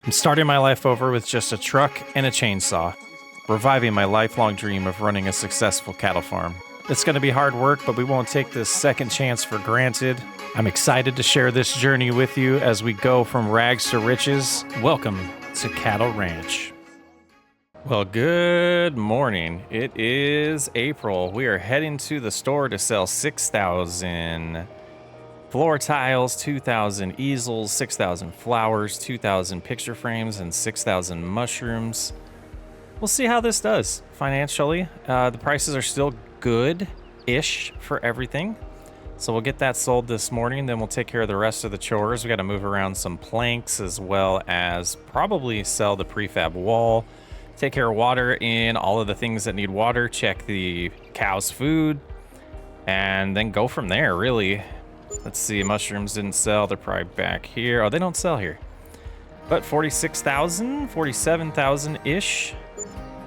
I'm starting my life over with just a truck and a chainsaw, reviving my lifelong dream of running a successful cattle farm. It's going to be hard work, but we won't take this second chance for granted. I'm excited to share this journey with you as we go from rags to riches. Welcome to Cattle Ranch. Well, good morning. It is April. We are heading to the store to sell 6,000 floor tiles, 2,000 easels, 6,000 flowers, 2,000 picture frames, and 6,000 mushrooms. We'll see how this does financially. The prices are still good-ish for everything. So we'll get that sold this morning, then we'll take care of the rest of the chores. We got to move around some planks as well as probably sell the prefab wall, take care of water in all of the things that need water, check the cow's food, and then go from there, really. Let's see, mushrooms didn't sell. They're probably back here. Oh, they don't sell here. But 46,000, 47,000-ish,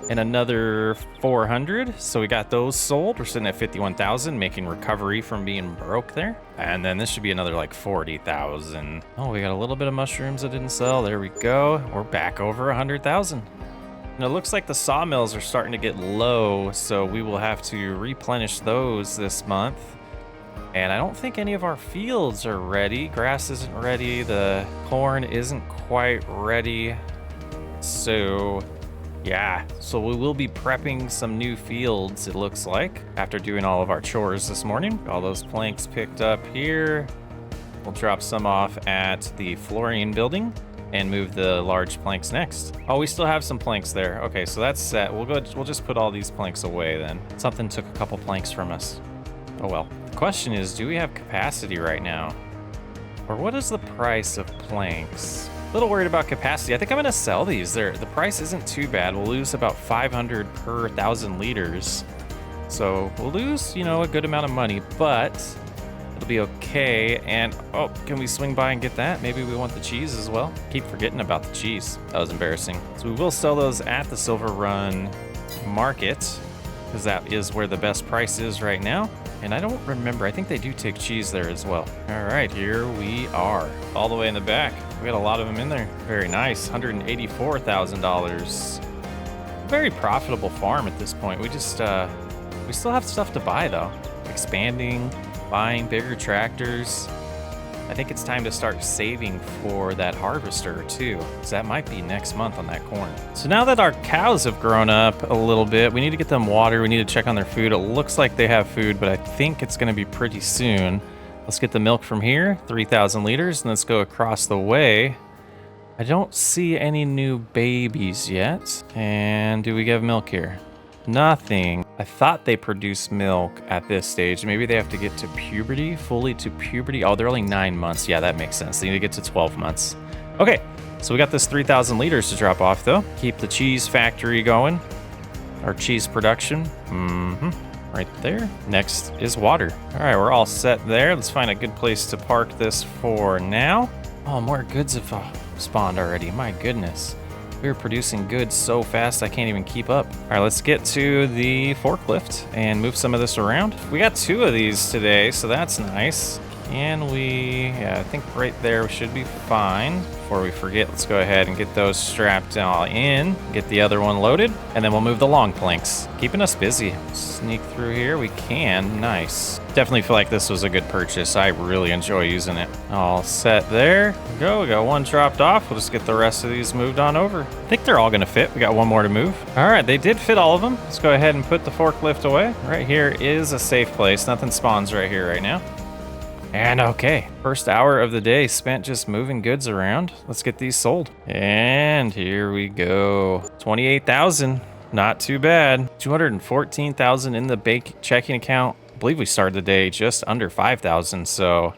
and another 400. So we got those sold. We're sitting at 51,000, making recovery from being broke there. And then this should be another like 40,000. Oh, we got a little bit of mushrooms that didn't sell. There we go. We're back over 100,000. And it looks like the sawmills are starting to get low, so we will have to replenish those this month. And I don't think any of our fields are ready. Grass isn't ready. The corn isn't quite ready. So, yeah. So we will be prepping some new fields, it looks like, after doing all of our chores this morning. All those planks picked up here. We'll drop some off at the flooring building and move the large planks next. Oh, we still have some planks there. Okay, so that's set. We'll just put all these planks away then. Something took a couple planks from us. Oh well. The question is, do we have capacity right now? Or what is the price of planks? A little worried about capacity. I think I'm gonna sell these. The price isn't too bad. We'll lose about 500 per 1,000 liters. So we'll lose, a good amount of money, but it'll be okay. And, oh, can we swing by and get that? Maybe we want the cheese as well. Keep forgetting about the cheese. That was embarrassing. So we will sell those at the Silver Run Market, because that is where the best price is right now. And I don't remember, I think they do take cheese there as well. All right, here we are. All the way in the back. We got a lot of them in there. Very nice, $184,000. Very profitable farm at this point. We just, we still have stuff to buy though. Expanding, buying bigger tractors. I think it's time to start saving for that harvester too, because that might be next month on that corn. So now that our cows have grown up a little bit, we need to get them water. We need to check on their food. It looks like they have food, but I think it's going to be pretty soon. Let's get the milk from here, 3,000 liters, and let's go across the way. I don't see any new babies yet. And do we have milk here? Nothing. I thought they produce milk at this stage. Maybe they have to get to puberty, fully to puberty. Oh, they're only 9 months. Yeah, that makes sense. They need to get to 12 months. Okay, so we got this 3,000 liters to drop off though. Keep the cheese factory going. Our cheese production. Right there. Next is water. All right, we're all set there. Let's find a good place to park this for now. Oh, more goods have spawned already. My goodness. We were producing goods so fast I can't even keep up. All right, let's get to the forklift and move some of this around. We got 2 of these today, so that's nice. And yeah, I think right there we should be fine. Before we forget, let's go ahead and get those strapped all in, get the other one loaded, and then we'll move the long planks. Keeping us busy. Sneak through here, we can, nice. Definitely feel like this was a good purchase. I really enjoy using it. All set there. We got one dropped off. We'll just get the rest of these moved on over. I think they're all gonna fit. We got one more to move. All right, they did fit all of them. Let's go ahead and put the forklift away. Right here is a safe place. Nothing spawns right here right now. And okay, first hour of the day spent just moving goods around. Let's get these sold. And here we go. 28,000, not too bad. 214,000 in the bank checking account. I believe we started the day just under 5,000. So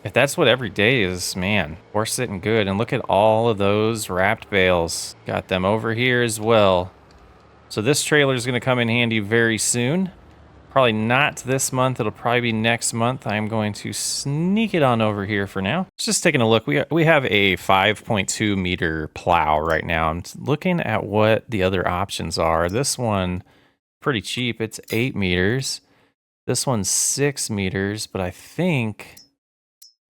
if that's what every day is, man, we're sitting good. And look at all of those wrapped bales. Got them over here as well. So this trailer is going to come in handy very soon. Probably not this month. It'll probably be next month. I'm going to sneak it on over here for now. Just taking a look. We have a 5.2 meter plow right now. I'm looking at what the other options are. This one, pretty cheap. It's 8 meters. This one's 6 meters, but I think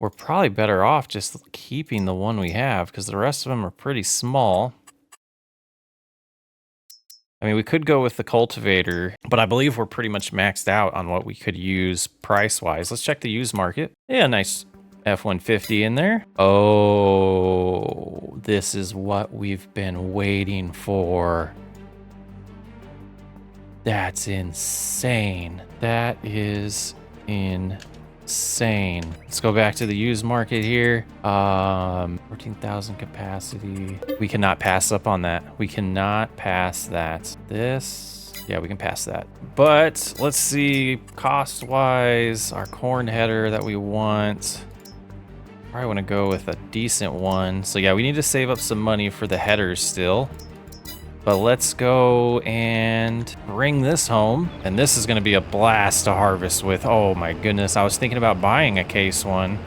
we're probably better off just keeping the one we have because the rest of them are pretty small. I mean, we could go with the cultivator, but I believe we're pretty much maxed out on what we could use price-wise. Let's check the used market. Yeah, nice F-150 in there. Oh, this is what we've been waiting for. That's insane. That is insane. Let's go back to the used market here. 14,000 capacity. We cannot pass up on that. We cannot pass that. This, yeah, we can pass that. But let's see, cost-wise, our corn header that we want. Probably want to go with a decent one. So yeah, we need to save up some money for the headers still. But let's go and bring this home. And this is going to be a blast to harvest with. Oh my goodness. I was thinking about buying a case one.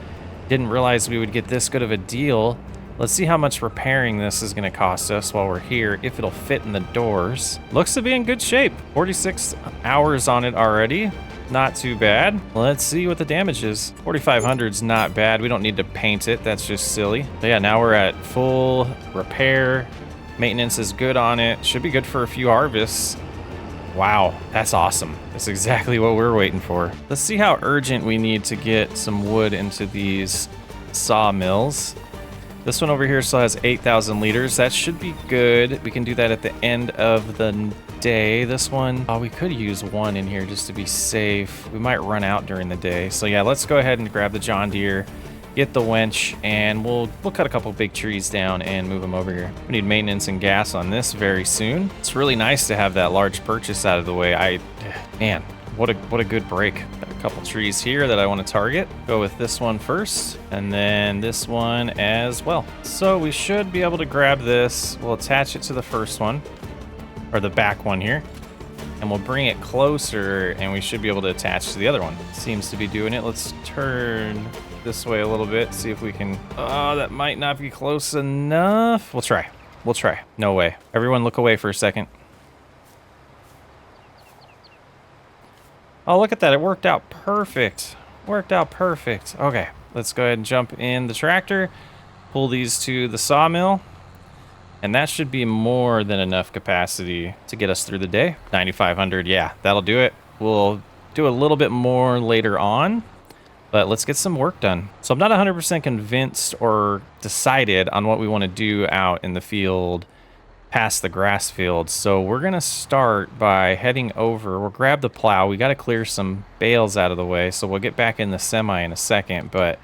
Didn't realize we would get this good of a deal. Let's see how much repairing this is going to cost us while we're here, if it'll fit in the doors. Looks to be in good shape. 46 hours on it already. Not too bad. Let's see what the damage is. 4,500 is not bad. We don't need to paint it. That's just silly. But yeah, now we're at full repair. Maintenance is good on it. Should be good for a few harvests. Wow, that's awesome. That's exactly what we're waiting for. Let's see how urgent we need to get some wood into these sawmills. This one over here still has 8,000 liters. That should be good. We can do that at the end of the day. This one, oh, we could use one in here just to be safe. We might run out during the day. So yeah, let's go ahead and grab the John Deere, get the winch, and we'll cut a couple big trees down and move them over here. We need maintenance and gas on this very soon. It's really nice to have that large purchase out of the way. Man, what a good break. Got a couple trees here that I want to target. Go with this one first, and then this one as well. So we should be able to grab this. We'll attach it to the first one, or the back one here, and we'll bring it closer, and we should be able to attach to the other one. Seems to be doing it. Let's turn this way a little bit, see if we can. Oh, that might not be close enough. We'll try. No way. Everyone look away for a second. Oh, look at that. It worked out perfect. Okay, let's go ahead and jump in the tractor, pull these to the sawmill, and that should be more than enough capacity to get us through the day. 9,500, yeah, that'll do it. We'll do a little bit more later on, but let's get some work done. So I'm not 100% convinced or decided on what we want to do out in the field past the grass field. So we're going to start by heading over. We'll grab the plow. We got to clear some bales out of the way. So we'll get back in the semi in a second, but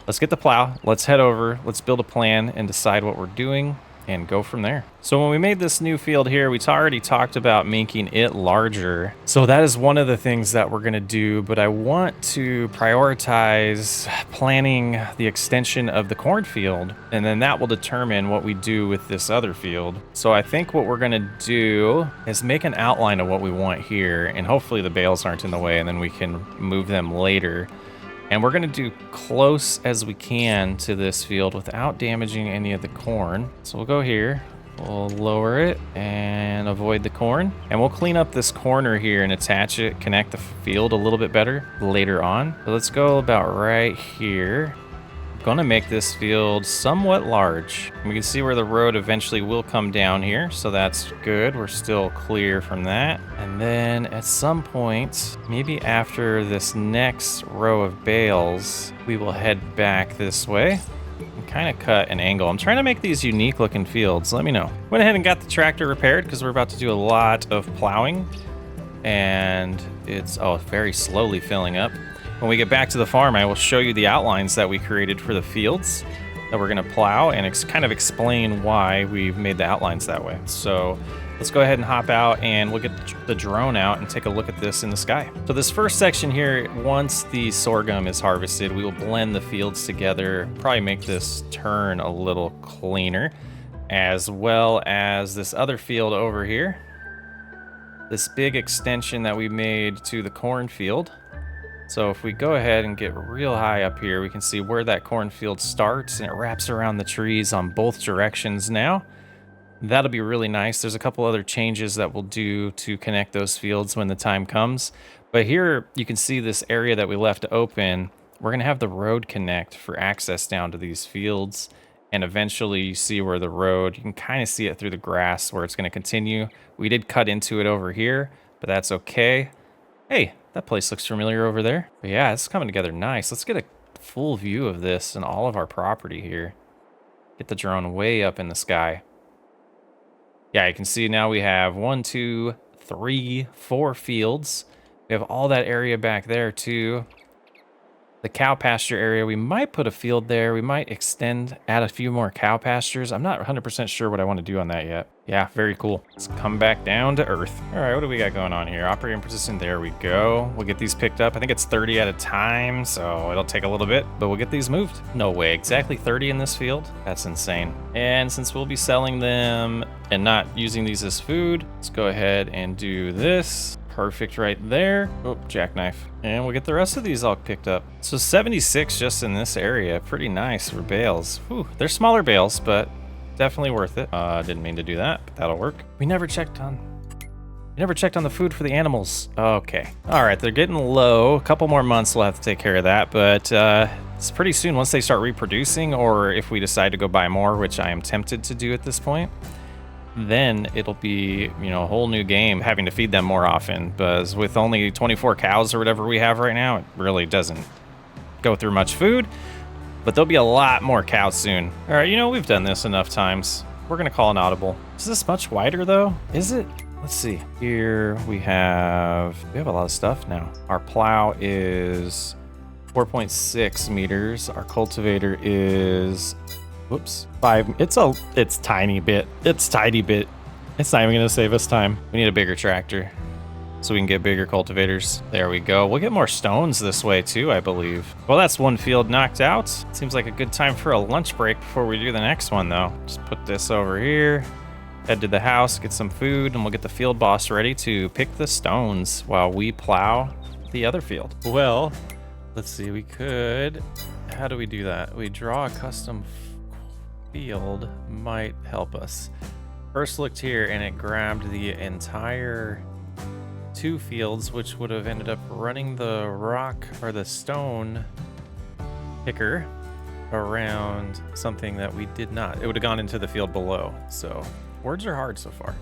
let's get the plow. Let's head over. Let's build a plan and decide what we're doing and go from there. So when we made this new field here, we already talked about making it larger. So that is one of the things that we're going to do, but I want to prioritize planning the extension of the cornfield, and then that will determine what we do with this other field. So I think what we're going to do is make an outline of what we want here, and hopefully the bales aren't in the way, and then we can move them later. And we're going to do close as we can to this field without damaging any of the corn. So we'll go here, we'll lower it and avoid the corn. And we'll clean up this corner here and attach it, connect the field a little bit better later on. So let's go about right here. I'm going to make this field somewhat large. We can see where the road eventually will come down here, so that's good. We're still clear from that. And then at some point, maybe after this next row of bales, we will head back this way and kind of cut an angle. I'm trying to make these unique looking fields. Let me know. Went ahead and got the tractor repaired because we're about to do a lot of plowing, and it's very slowly filling up. When we get back to the farm, I will show you the outlines that we created for the fields that we're going to plow and kind of explain why we've made the outlines that way. So let's go ahead and hop out and we'll get the drone out and take a look at this in the sky. So this first section here, once the sorghum is harvested, we will blend the fields together, probably make this turn a little cleaner, as well as this other field over here. This big extension that we made to the cornfield. So if we go ahead and get real high up here, we can see where that cornfield starts, and it wraps around the trees on both directions now. That'll be really nice. There's a couple other changes that we'll do to connect those fields when the time comes. But here you can see this area that we left open we're going to have the road connect for access down to these fields. And eventually you see where the road, you can kind of see it through the grass where it's going to continue. We did cut into it over here, but that's okay. Hey, that place looks familiar over there. But yeah, it's coming together nice. Let's get a full view of this and all of our property here. Get the drone way up in the sky. Yeah, you can see now we have 1, 2, 3, 4 fields. We have all that area back there too. The cow pasture area, we might put a field there. We might add a few more cow pastures. I'm not 100% sure what I want to do on that yet. Yeah, very cool. Let's come back down to earth. All right, what do we got going on here? Operating persistent, there we go. We'll get these picked up. I think it's 30 at a time, so it'll take a little bit, but we'll get these moved. No way, exactly 30 in this field? That's insane. And since we'll be selling them and not using these as food, let's go ahead and do this. Perfect right there. Oh, jackknife. And we'll get the rest of these all picked up. So 76 just in this area. Pretty nice for bales. Whew, they're smaller bales, but definitely worth it. Didn't mean to do that, but that'll work. We never checked on the food for the animals. Okay. All right, they're getting low. A couple more months we'll have to take care of that, but it's pretty soon once they start reproducing, or if we decide to go buy more, which I am tempted to do at this point. Then it'll be, a whole new game having to feed them more often, because with only 24 cows or whatever we have right now, it really doesn't go through much food, but there'll be a lot more cows soon. All right, we've done this enough times. We're gonna call an audible. Is this much wider though? Is it? Let's see. Here we have a lot of stuff now. Our plow is 4.6 meters. Our cultivator is 5. It's tiny bit. It's tiny bit. It's not even gonna save us time. We need a bigger tractor so we can get bigger cultivators. There we go. We'll get more stones this way too, I believe. Well, that's one field knocked out. Seems like a good time for a lunch break before we do the next one though. Just put this over here, head to the house, get some food, and we'll get the field boss ready to pick the stones while we plow the other field. Well, let's see, how do we do that? We draw a custom field might help us. First looked here and it grabbed the entire 2 fields, which would have ended up running the rock or the stone picker around something that we did not. It would have gone into the field below. So words are hard so far.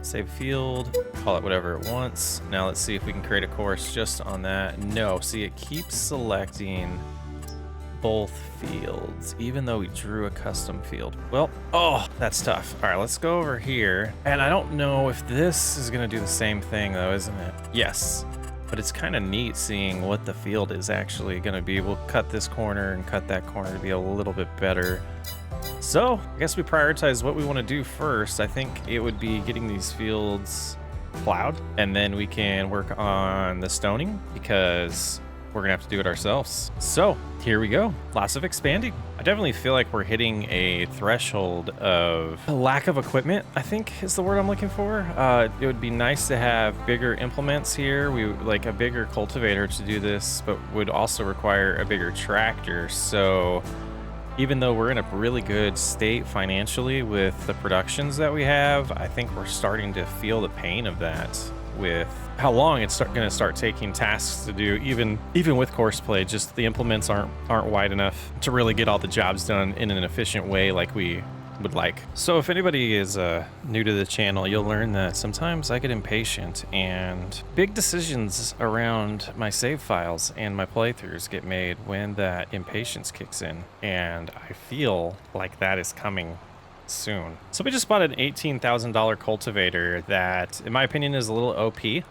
Save field, call it whatever it wants. Now let's see if we can create a course just on that. No, see, it keeps selecting both fields, even though we drew a custom field. Well, that's tough. All right, let's go over here. And I don't know if this is gonna do the same thing though, isn't it? Yes, but it's kind of neat seeing what the field is actually gonna be. We'll cut this corner and cut that corner to be a little bit better. So I guess we prioritize what we want to do first. I think it would be getting these fields plowed, and then we can work on the stoning because we're gonna have to do it ourselves. So here we go. Lots of expanding. I definitely feel like we're hitting a threshold of a lack of equipment, I think is the word I'm looking for. It would be nice to have bigger implements here. We would like a bigger cultivator to do this, but would also require a bigger tractor. So even though we're in a really good state financially with the productions that we have, I think we're starting to feel the pain of that with how long it's going to start taking tasks to do. Even with Courseplay, just the implements aren't wide enough to really get all the jobs done in an efficient way like we would like. So if anybody is new to the channel, you'll learn that sometimes I get impatient and big decisions around my save files and my playthroughs get made when that impatience kicks in, and I feel like that is coming soon. So we just bought an $18,000 cultivator that, in my opinion, is a little OP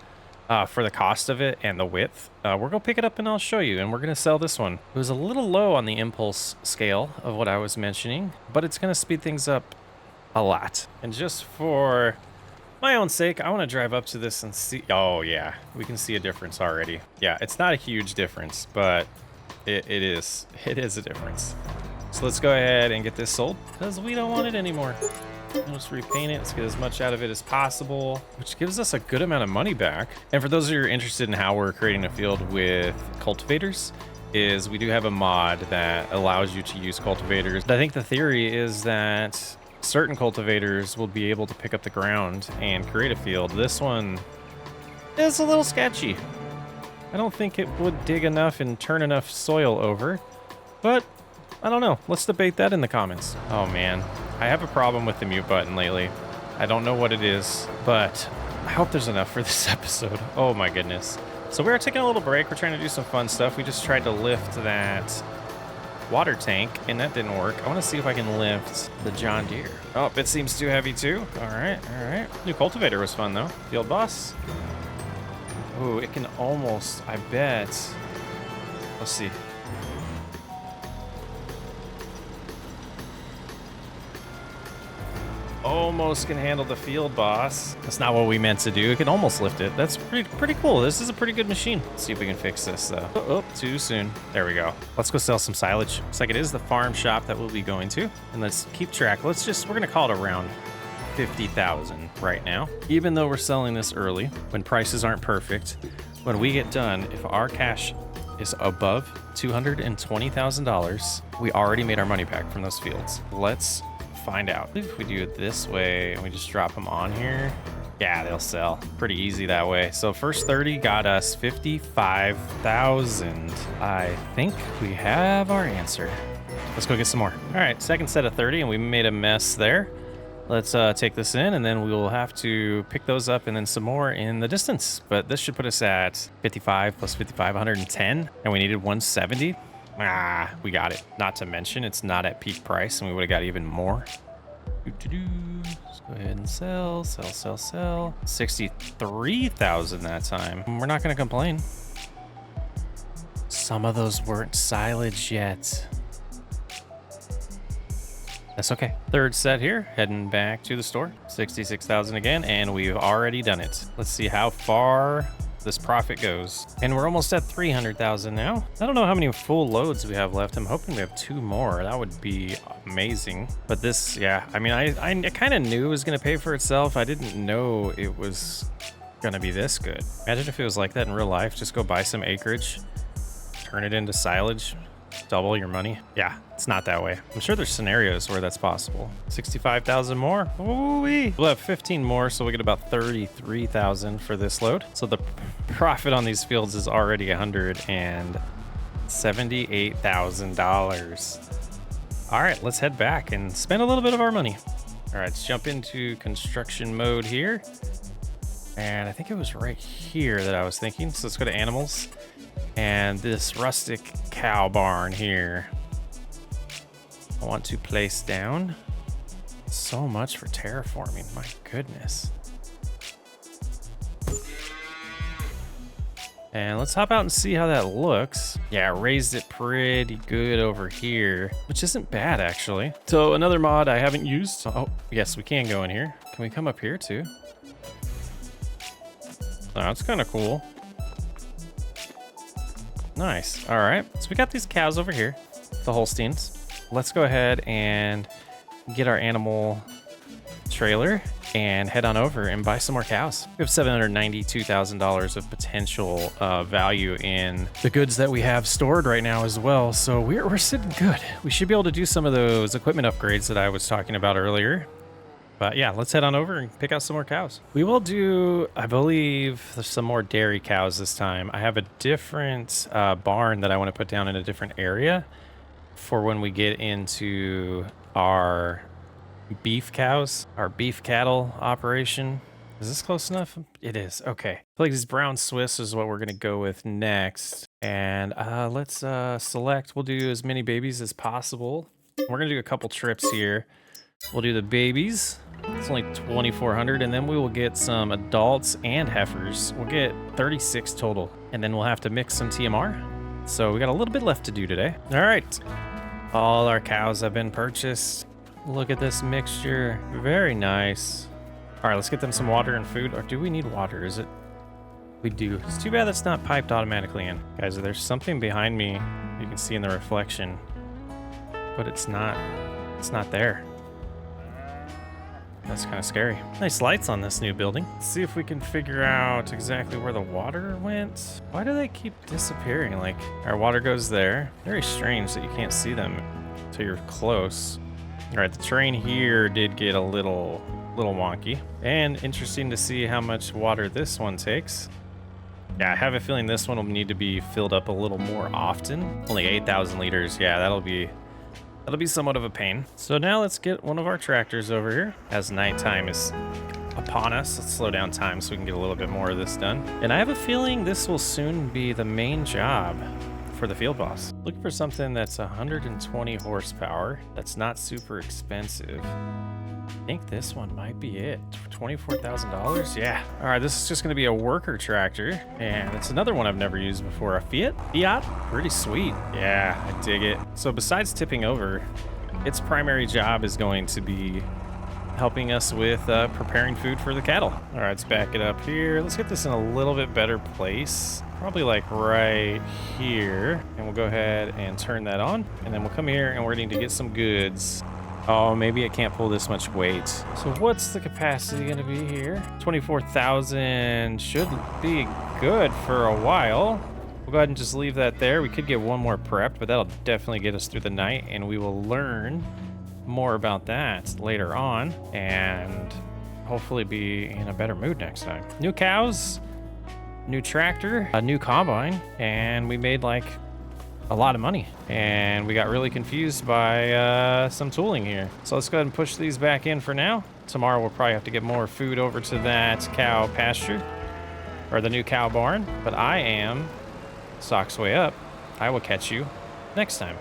for the cost of it and the width. We're gonna pick it up and I'll show you, and we're gonna sell this one. It was a little low on the impulse scale of what I was mentioning, but it's gonna speed things up a lot. And just for my own sake, I want to drive up to this and see. Oh yeah, we can see a difference already. Yeah, it's not a huge difference, but it is a difference. So let's go ahead and get this sold because we don't want it anymore. We'll just repaint it. Let's get as much out of it as possible, which gives us a good amount of money back. And for those of you who are interested in how we're creating a field with cultivators, is we do have a mod that allows you to use cultivators. I think the theory is that certain cultivators will be able to pick up the ground and create a field. This one is a little sketchy. I don't think it would dig enough and turn enough soil over, but I don't know. Let's debate that in the comments. Oh man, I have a problem with the mute button lately. I don't know what it is, but I hope there's enough for this episode. Oh my goodness. So we're taking a little break. We're trying to do some fun stuff. We just tried to lift that water tank and that didn't work. I want to see if I can lift the John Deere. Oh, it seems too heavy too. All right, all right. New cultivator was fun though. Field boss. Oh, it can almost, I bet. Let's see. Almost can handle the field boss. That's not what we meant to do. It can almost lift it. That's pretty cool. This is a pretty good machine. Let's see if we can fix this though. Oh, too soon. There we go. Let's go sell some silage. Looks like it is the farm shop that we'll be going to. And let's keep track. We're gonna call it around 50,000 right now. Even though we're selling this early, when prices aren't perfect, when we get done, if our cash is above $220,000, we already made our money back from those fields. Let's find out. If we do it this way and we just drop them on here, yeah, they'll sell pretty easy that way. So first 30 got us 55,000. I think we have our answer. Let's go get some more. All right, second set of 30 and we made a mess there. Let's take this in and then we will have to pick those up and then some more in the distance. But this should put us at 55 plus 55, 110, and we needed 170. Ah, we got it. Not to mention, it's not at peak price, and we would have got even more. Let's go ahead and sell. 63,000 that time. We're not going to complain. Some of those weren't silage yet. That's okay. Third set here, heading back to the store. 66,000 again, and we've already done it. Let's see how far this profit goes. And we're almost at 300,000 now. I don't know how many full loads we have left. I'm hoping we have 2 more. That would be amazing. But this, yeah, I mean, I kind of knew it was going to pay for itself. I didn't know it was going to be this good. Imagine if it was like that in real life. Just go buy some acreage, turn it into silage, double your money. Yeah, it's not that way. I'm sure there's scenarios where that's possible. 65,000 more. Ooh-wee. We'll have 15 more, so we get about 33,000 for this load. So the profit on these fields is already $178,000. All right, let's head back and spend a little bit of our money. All right, let's jump into construction mode here. And I think it was right here that I was thinking. So let's go to animals. And this rustic cow barn here, I want to place down. So much for terraforming, my goodness. And let's hop out and see how that looks. Yeah, raised it pretty good over here, which isn't bad actually. So another mod I haven't used. Oh, yes, we can go in here. Can we come up here too? Oh, that's kind of cool. Nice. All right. So we got these cows over here, the Holsteins. Let's go ahead and get our animal trailer and head on over and buy some more cows. We have $792,000 of potential value in the goods that we have stored right now as well. So we're sitting good. We should be able to do some of those equipment upgrades that I was talking about earlier. But yeah, let's head on over and pick out some more cows. We will do, I believe, some more dairy cows this time. I have a different barn that I want to put down in a different area for when we get into our beef cows, our beef cattle operation. Is this close enough? It is. Okay. I feel like these brown Swiss is what we're going to go with next. And let's select. We'll do as many babies as possible. We're going to do a couple trips here. We'll do the babies. It's only 2,400, and then we will get some adults and heifers. We'll get 36 total, and then we'll have to mix some TMR. So we got a little bit left to do today. All right. All our cows have been purchased. Look at this mixture. Very nice. All right, let's get them some water and food. Or do we need water? Is it? We do. It's too bad that's not piped automatically in. Guys, there's something behind me you can see in the reflection, but it's not there. That's kind of scary. Nice lights on this new building. Let's see if we can figure out exactly where the water went. Why do they keep disappearing? Like, our water goes there. Very strange that you can't see them until you're close. All right, the terrain here did get a little wonky. And interesting to see how much water this one takes. Yeah, I have a feeling this one will need to be filled up a little more often. Only 8,000 liters. Yeah, that'll be somewhat of a pain. So now let's get one of our tractors over here as nighttime is upon us. Let's slow down time so we can get a little bit more of this done. And I have a feeling this will soon be the main job for the field boss. Looking for something that's 120 horsepower. That's not super expensive. I think this one might be it. $24,000? Yeah. All right, this is just gonna be a worker tractor. And it's another one I've never used before. A Fiat? Pretty sweet. Yeah, I dig it. So besides tipping over, its primary job is going to be helping us with preparing food for the cattle. All right, let's back it up here. Let's get this in a little bit better place. Probably like right here. And we'll go ahead and turn that on. And then we'll come here and we're going to get some goods. Oh, maybe it can't pull this much weight. So what's the capacity going to be here? 24,000 should be good for a while. We'll go ahead and just leave that there. We could get one more prepped, but that'll definitely get us through the night, and we will learn more about that later on and hopefully be in a better mood next time. New cows, new tractor, a new combine, and we made like a lot of money, and we got really confused by some tooling here. So let's go ahead and push these back in for now. Tomorrow we'll probably have to get more food over to that cow pasture or the new cow barn, but I am Socksway Up. I will catch you next time.